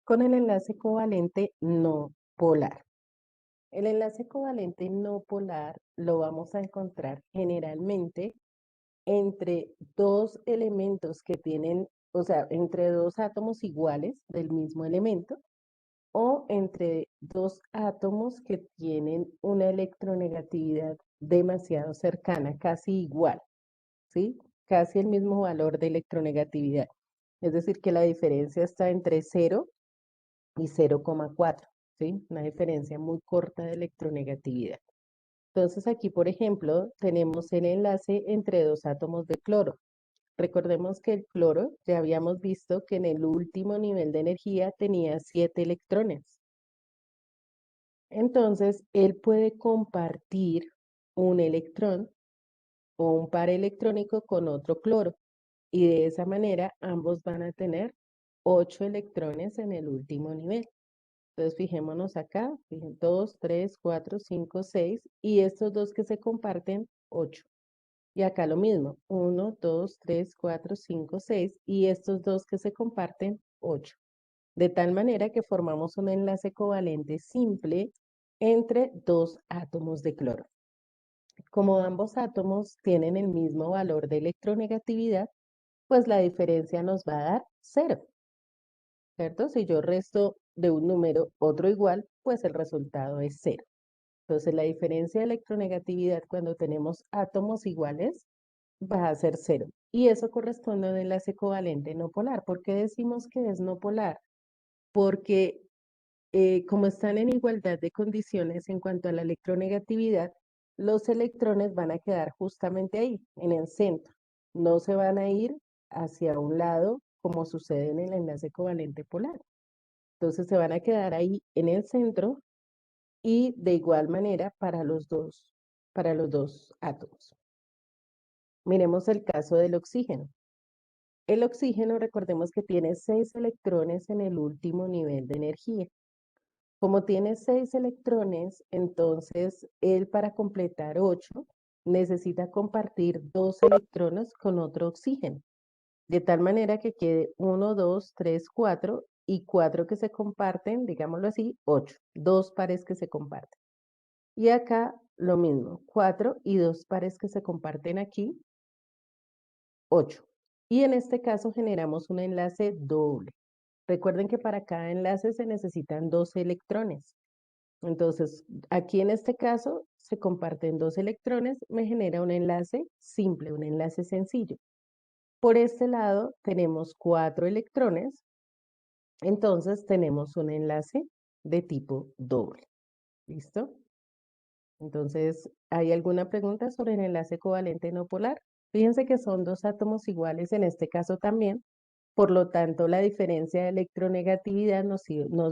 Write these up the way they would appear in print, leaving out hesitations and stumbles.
con el enlace covalente no polar. El enlace covalente no polar lo vamos a encontrar generalmente entre dos elementos que tienen, o sea, entre dos átomos iguales del mismo elemento o entre dos átomos que tienen una electronegatividad demasiado cercana, casi igual, ¿sí? Casi el mismo valor de electronegatividad. Es decir, que la diferencia está entre 0 y 0,4, ¿sí? Una diferencia muy corta de electronegatividad. Entonces aquí, por ejemplo, tenemos el enlace entre dos átomos de cloro. Recordemos que el cloro ya habíamos visto que en el último nivel de energía tenía 7 electrones. Entonces, él puede compartir un electrón o un par electrónico con otro cloro y de esa manera ambos van a tener 8 electrones en el último nivel. Entonces, fijémonos acá, 2, 3, 4, 5, 6, y estos dos que se comparten, 8. Y acá lo mismo, 1, 2, 3, 4, 5, 6, y estos dos que se comparten, 8. De tal manera que formamos un enlace covalente simple entre dos átomos de cloro. Como ambos átomos tienen el mismo valor de electronegatividad, pues la diferencia nos va a dar 0. ¿Cierto? Si yo resto de un número otro igual, pues el resultado es 0. Entonces, la diferencia de electronegatividad cuando tenemos átomos iguales va a ser 0. Y eso corresponde a un enlace covalente no polar. ¿Por qué decimos que es no polar? Porque como están en igualdad de condiciones en cuanto a la electronegatividad, los electrones van a quedar justamente ahí, en el centro. No se van a ir hacia un lado como sucede en el enlace covalente polar. Entonces se van a quedar ahí en el centro y de igual manera para los dos átomos. Miremos el caso del oxígeno. El oxígeno, recordemos que tiene 6 electrones en el último nivel de energía. Como tiene 6 electrones, entonces él para completar 8 necesita compartir 2 electrones con otro oxígeno, de tal manera que quede 1, 2, 3, 4 y 4 que se comparten, digámoslo así, 8, 2 pares que se comparten. Y acá lo mismo, 4 y 2 pares que se comparten aquí, 8. Y en este caso generamos un enlace doble. Recuerden que para cada enlace se necesitan 2 electrones. Entonces, aquí en este caso se comparten 2 electrones, me genera un enlace simple, un enlace sencillo. Por este lado tenemos 4 electrones, entonces tenemos un enlace de tipo doble. ¿Listo? Entonces, ¿hay alguna pregunta sobre el enlace covalente no polar? Fíjense que son dos átomos iguales en este caso también, por lo tanto la diferencia de electronegatividad nos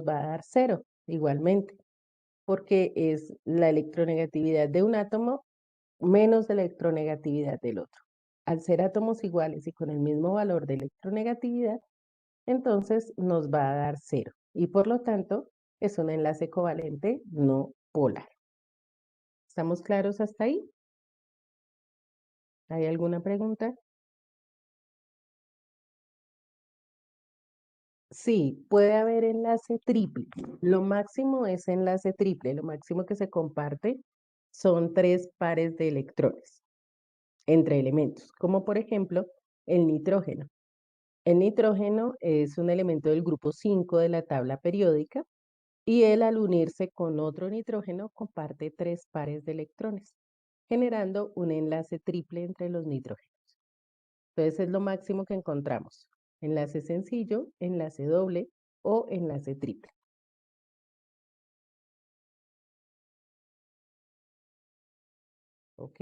va a dar 0 igualmente, porque es la electronegatividad de un átomo menos la electronegatividad del otro. Al ser átomos iguales y con el mismo valor de electronegatividad, entonces nos va a dar 0 y por lo tanto es un enlace covalente no polar. ¿Estamos claros hasta ahí? ¿Hay alguna pregunta? Sí, puede haber enlace triple. Lo máximo es enlace triple. Lo máximo que se comparte son 3 pares de electrones entre elementos, como por ejemplo el nitrógeno. El nitrógeno es un elemento del grupo 5 de la tabla periódica y él al unirse con otro nitrógeno comparte 3 pares de electrones, generando un enlace triple entre los nitrógenos. Entonces es lo máximo que encontramos. Enlace sencillo, enlace doble o enlace triple. ¿Ok?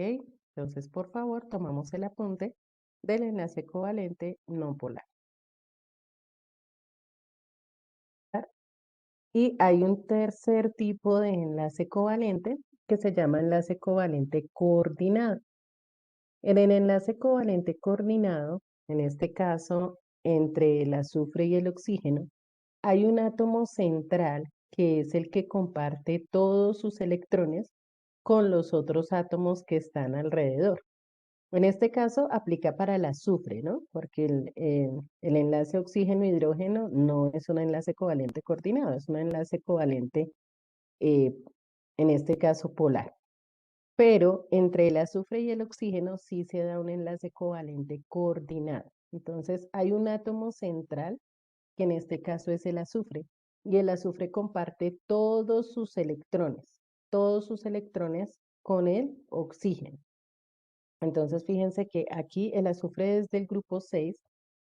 Entonces, por favor, tomamos el apunte del enlace covalente no polar. Y hay un tercer tipo de enlace covalente que se llama enlace covalente coordinado. En el enlace covalente coordinado, en este caso entre el azufre y el oxígeno, hay un átomo central que es el que comparte todos sus electrones con los otros átomos que están alrededor. En este caso aplica para el azufre, ¿no? Porque el enlace oxígeno-hidrógeno no es un enlace covalente coordinado, es un enlace covalente, eh, en este caso polar. Pero entre el azufre y el oxígeno sí se da un enlace covalente coordinado. Entonces hay un átomo central, que en este caso es el azufre, y el azufre comparte todos sus electrones con el oxígeno. Entonces, fíjense que aquí el azufre es del grupo 6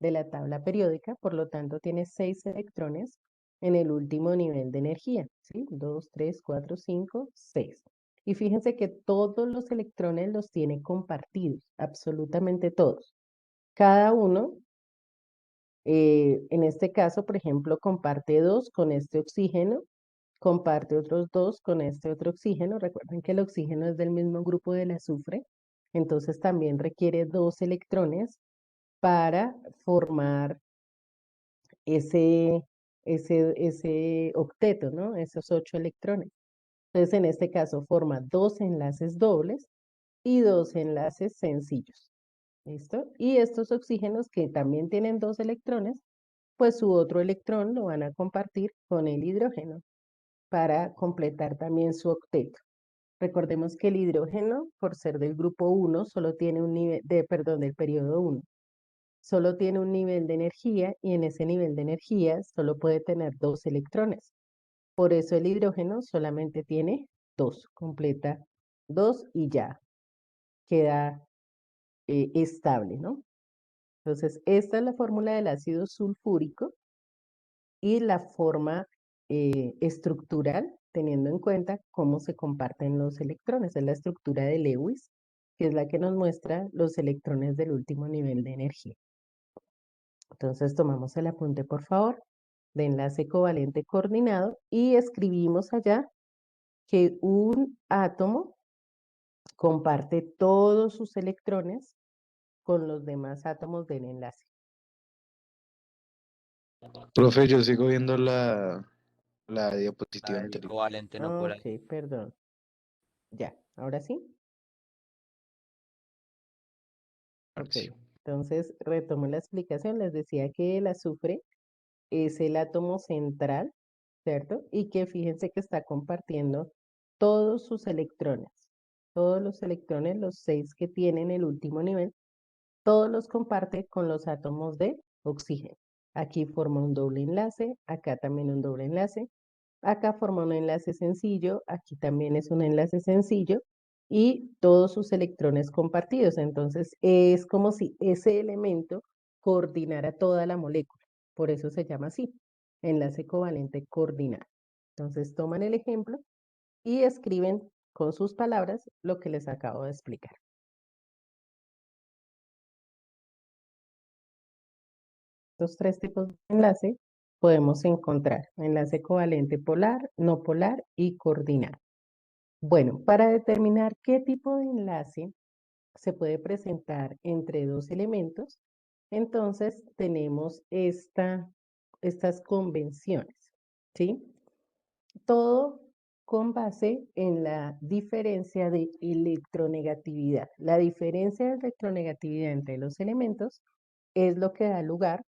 de la tabla periódica, por lo tanto tiene 6 electrones en el último nivel de energía, ¿sí? 2, 3, 4, 5, 6. Y fíjense que todos los electrones los tiene compartidos, absolutamente todos. Cada uno, en este caso, por ejemplo, comparte 2 con este oxígeno, comparte otros 2 con este otro oxígeno. Recuerden que el oxígeno es del mismo grupo del azufre, entonces también requiere 2 electrones para formar ese, ese octeto, ¿no? Esos 8 electrones. Entonces, en este caso, forma 2 enlaces dobles y 2 enlaces sencillos. ¿Listo? Y estos oxígenos que también tienen 2 electrones, pues su otro electrón lo van a compartir con el hidrógeno para completar también su octeto. Recordemos que el hidrógeno, por ser del grupo 1, solo tiene un nivel perdón, del periodo 1, solo tiene un nivel de energía y en ese nivel de energía solo puede tener 2 electrones. Por eso el hidrógeno solamente tiene 2, completa 2 y ya queda estable, ¿no? Entonces, esta es la fórmula del ácido sulfúrico y la forma estructural, teniendo en cuenta cómo se comparten los electrones. Es la estructura de Lewis, que es la que nos muestra los electrones del último nivel de energía. Entonces, tomamos el apunte, por favor, de enlace covalente coordinado y escribimos allá que un átomo comparte todos sus electrones con los demás átomos del enlace. Profe, yo sigo viendo la diapositiva El anterior. covalente no polar. Ok, perdón. Ya, ahora sí. Ahora Ok, sí. entonces retomo la explicación. Les decía que el azufre es el átomo central, ¿cierto? Y que fíjense que está compartiendo todos sus electrones. Todos los electrones, los 6 que tienen el último nivel, todos los comparte con los átomos de oxígeno. Aquí forma un doble enlace, acá también un doble enlace, acá forma un enlace sencillo, aquí también es un enlace sencillo y todos sus electrones compartidos. Entonces es como si ese elemento coordinara toda la molécula. Por eso se llama así, enlace covalente coordinado. Entonces toman el ejemplo y escriben con sus palabras lo que les acabo de explicar. Estos 3 tipos de enlace podemos encontrar enlace covalente polar, no polar y coordinado. Bueno, para determinar qué tipo de enlace se puede presentar entre dos elementos, entonces tenemos estas convenciones, ¿sí? Todo con base en la diferencia de electronegatividad. La diferencia de electronegatividad entre los elementos es lo que da lugar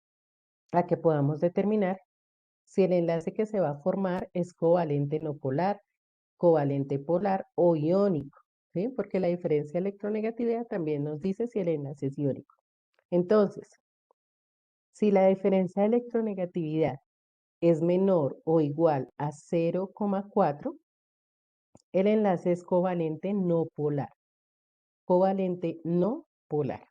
a que podamos determinar si el enlace que se va a formar es covalente no polar, covalente polar o iónico, ¿sí? Porque la diferencia de electronegatividad también nos dice si el enlace es iónico. Entonces, si la diferencia de electronegatividad es menor o igual a 0,4, el enlace es covalente no polar. Covalente no polar.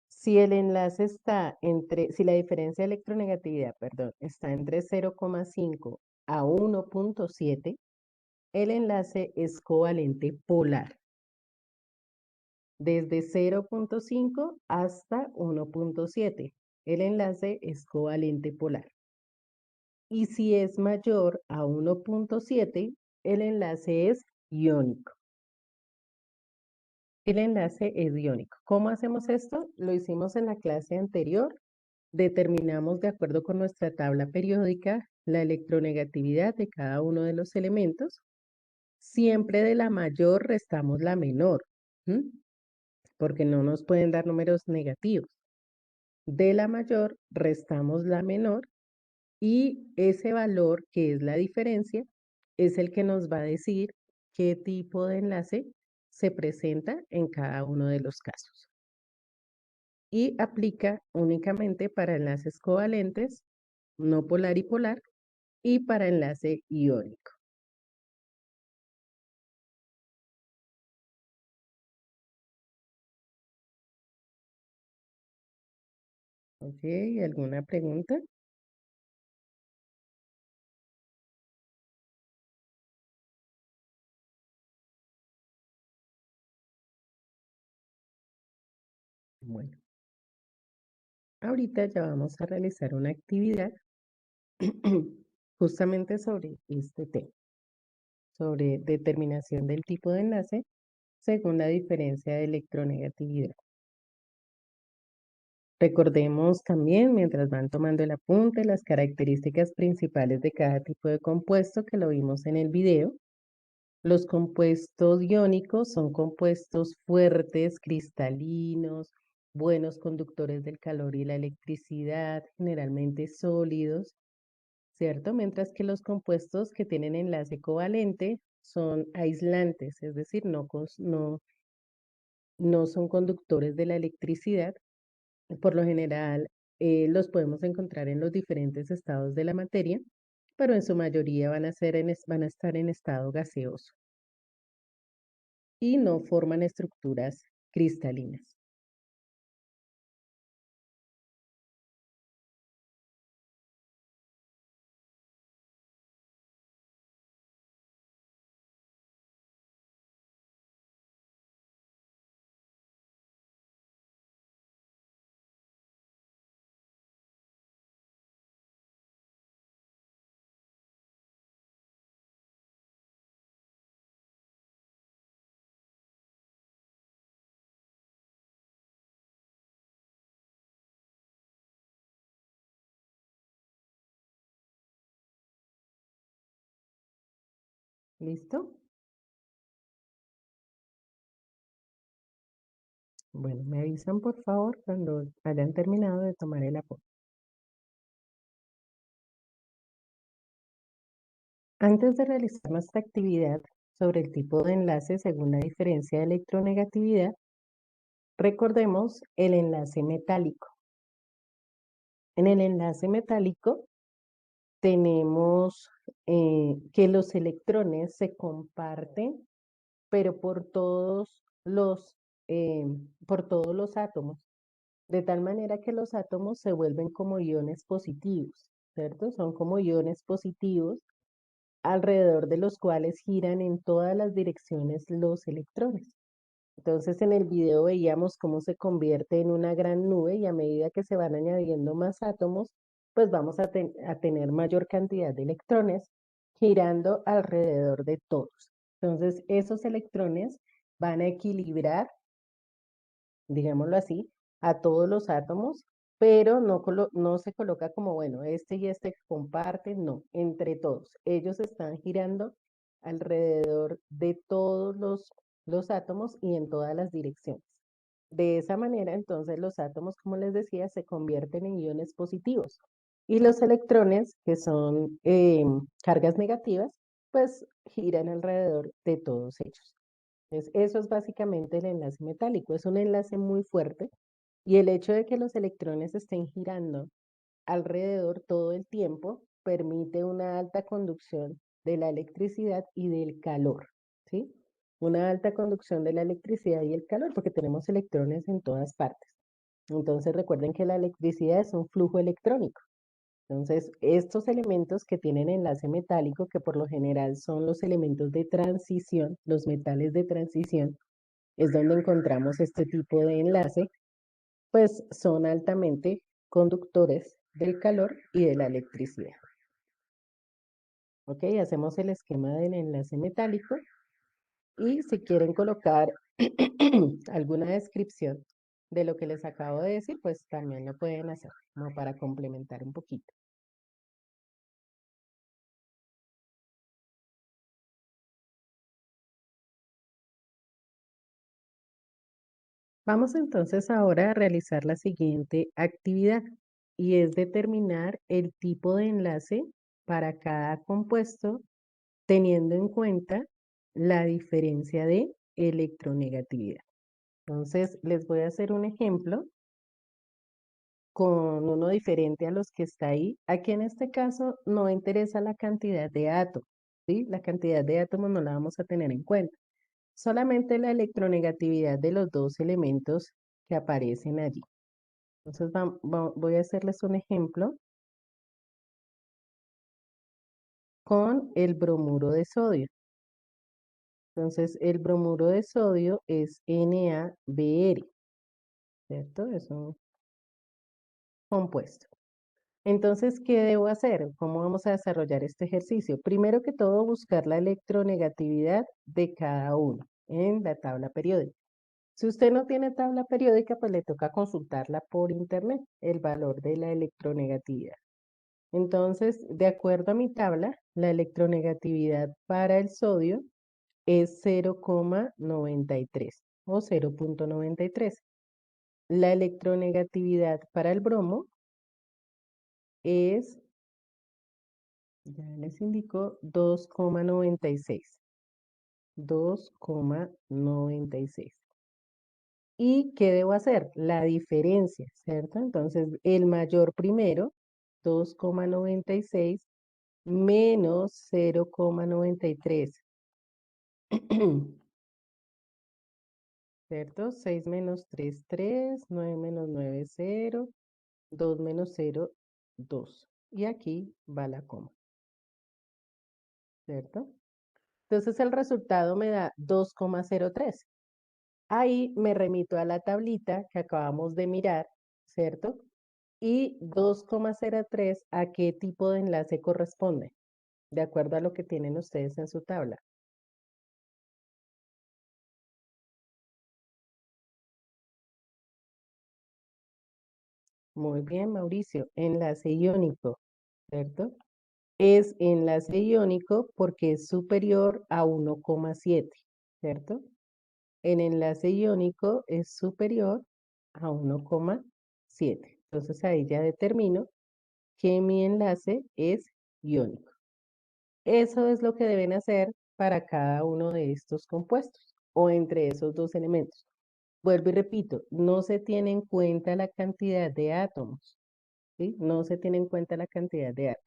Si el enlace está si la diferencia de electronegatividad, perdón, está entre 0,5 a 1,7, el enlace es covalente polar. Desde 0,5 hasta 1,7, el enlace es covalente polar. Y si es mayor a 1,7, el enlace es iónico. El enlace es iónico. ¿Cómo hacemos esto? Lo hicimos en la clase anterior. Determinamos de acuerdo con nuestra tabla periódica la electronegatividad de cada uno de los elementos. Siempre de la mayor restamos la menor. ¿Mm? porque no nos pueden dar números negativos. De la mayor restamos la menor y ese valor, que es la diferencia, es el que nos va a decir qué tipo de enlace se presenta en cada uno de los casos. Y aplica únicamente para enlaces covalentes, no polar y polar, y para enlace iónico. ¿Ok? ¿Alguna pregunta? Bueno, ahorita ya vamos a realizar una actividad justamente sobre este tema, sobre determinación del tipo de enlace según la diferencia de electronegatividad. Recordemos también, mientras van tomando el apunte, las características principales de cada tipo de compuesto que lo vimos en el video. Los compuestos iónicos son compuestos fuertes, cristalinos, buenos conductores del calor y la electricidad, generalmente sólidos, ¿cierto? Mientras que los compuestos que tienen enlace covalente son aislantes, es decir, no son conductores de la electricidad. Por lo general, los podemos encontrar en los diferentes estados de la materia, pero en su mayoría van a estar en estado gaseoso y no forman estructuras cristalinas. ¿Listo? Bueno, me avisan por favor cuando hayan terminado de tomar el apunte. Antes de realizar nuestra actividad sobre el tipo de enlace según la diferencia de electronegatividad, recordemos el enlace metálico. En el enlace metálico tenemos que los electrones se comparten, pero por todos los átomos, de tal manera que los átomos se vuelven como iones positivos, ¿cierto? Son como iones positivos alrededor de los cuales giran en todas las direcciones los electrones. Entonces en el video veíamos cómo se convierte en una gran nube y a medida que se van añadiendo más átomos, pues vamos a tener mayor cantidad de electrones girando alrededor de todos. Entonces esos electrones van a equilibrar, digámoslo así, a todos los átomos, pero no se coloca como, bueno, este y este comparten, no, entre todos. Ellos están girando alrededor de todos los átomos y en todas las direcciones. De esa manera, entonces, los átomos, como les decía, se convierten en iones positivos. Y los electrones, que son cargas negativas, pues giran alrededor de todos ellos. Entonces, eso es básicamente el enlace metálico. Es un enlace muy fuerte y el hecho de que los electrones estén girando alrededor todo el tiempo permite una alta conducción de la electricidad y del calor, ¿sí? Una alta conducción de la electricidad y el calor porque tenemos electrones en todas partes. Entonces recuerden que la electricidad es un flujo electrónico. Entonces, estos elementos que tienen enlace metálico, que por lo general son los elementos de transición, los metales de transición, es donde encontramos este tipo de enlace, pues son altamente conductores del calor y de la electricidad. Ok, hacemos el esquema del enlace metálico y si quieren colocar alguna descripción de lo que les acabo de decir, pues también lo pueden hacer, como para complementar un poquito. Vamos entonces ahora a realizar la siguiente actividad y es determinar el tipo de enlace para cada compuesto teniendo en cuenta la diferencia de electronegatividad. Entonces, les voy a hacer un ejemplo con uno diferente a los que está ahí. Aquí en este caso no interesa la cantidad de átomos, ¿sí? La cantidad de átomos no la vamos a tener en cuenta. Solamente la electronegatividad de los dos elementos que aparecen allí. Entonces voy a hacerles un ejemplo con el bromuro de sodio. Entonces el bromuro de sodio es NaBr, ¿cierto? Es un compuesto. Entonces, ¿qué debo hacer? ¿Cómo vamos a desarrollar este ejercicio? Primero que todo, buscar la electronegatividad de cada uno en la tabla periódica. Si usted no tiene tabla periódica, pues le toca consultarla por internet, el valor de la electronegatividad. Entonces, de acuerdo a mi tabla, la electronegatividad para el sodio es 0,93 o 0,93. La electronegatividad para el bromo es, ya les indico, 2,96. 2,96. ¿Y qué debo hacer? La diferencia, ¿cierto? Entonces, el mayor primero, 2,96 menos 0,93. ¿Cierto? 6 menos 3, 3, 9 menos 9, 0, 2 menos 0, 2. Y aquí va la coma, ¿cierto? Entonces el resultado me da 2,03. Ahí me remito a la tablita que acabamos de mirar, ¿cierto? Y 2,03, ¿a qué tipo de enlace corresponde? De acuerdo a lo que tienen ustedes en su tabla. Muy bien, Mauricio. Enlace iónico, ¿cierto? Es enlace iónico porque es superior a 1,7, ¿cierto? En enlace iónico es superior a 1,7. Entonces ahí ya determino que mi enlace es iónico. Eso es lo que deben hacer para cada uno de estos compuestos o entre esos dos elementos. Vuelvo y repito, no se tiene en cuenta la cantidad de átomos, ¿sí? No se tiene en cuenta la cantidad de átomos.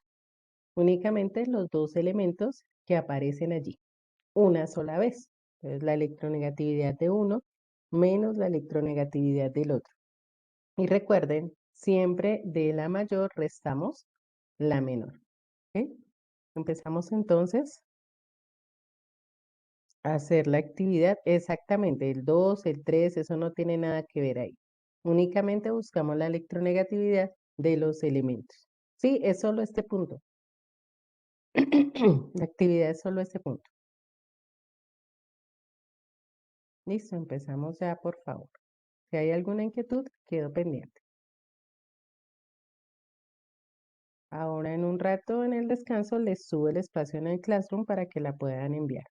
Únicamente los dos elementos que aparecen allí, una sola vez. Entonces, la electronegatividad de uno menos la electronegatividad del otro. Y recuerden, siempre de la mayor restamos la menor. ¿Ok? Empezamos entonces a hacer la actividad. Exactamente, el 2, el 3, eso no tiene nada que ver ahí. Únicamente buscamos la electronegatividad de los elementos. Sí, es solo este punto. La actividad es solo este punto. Listo, empezamos ya, por favor. Si hay alguna inquietud, quedo pendiente. Ahora en un rato en el descanso les subo el espacio en el Classroom para que la puedan enviar.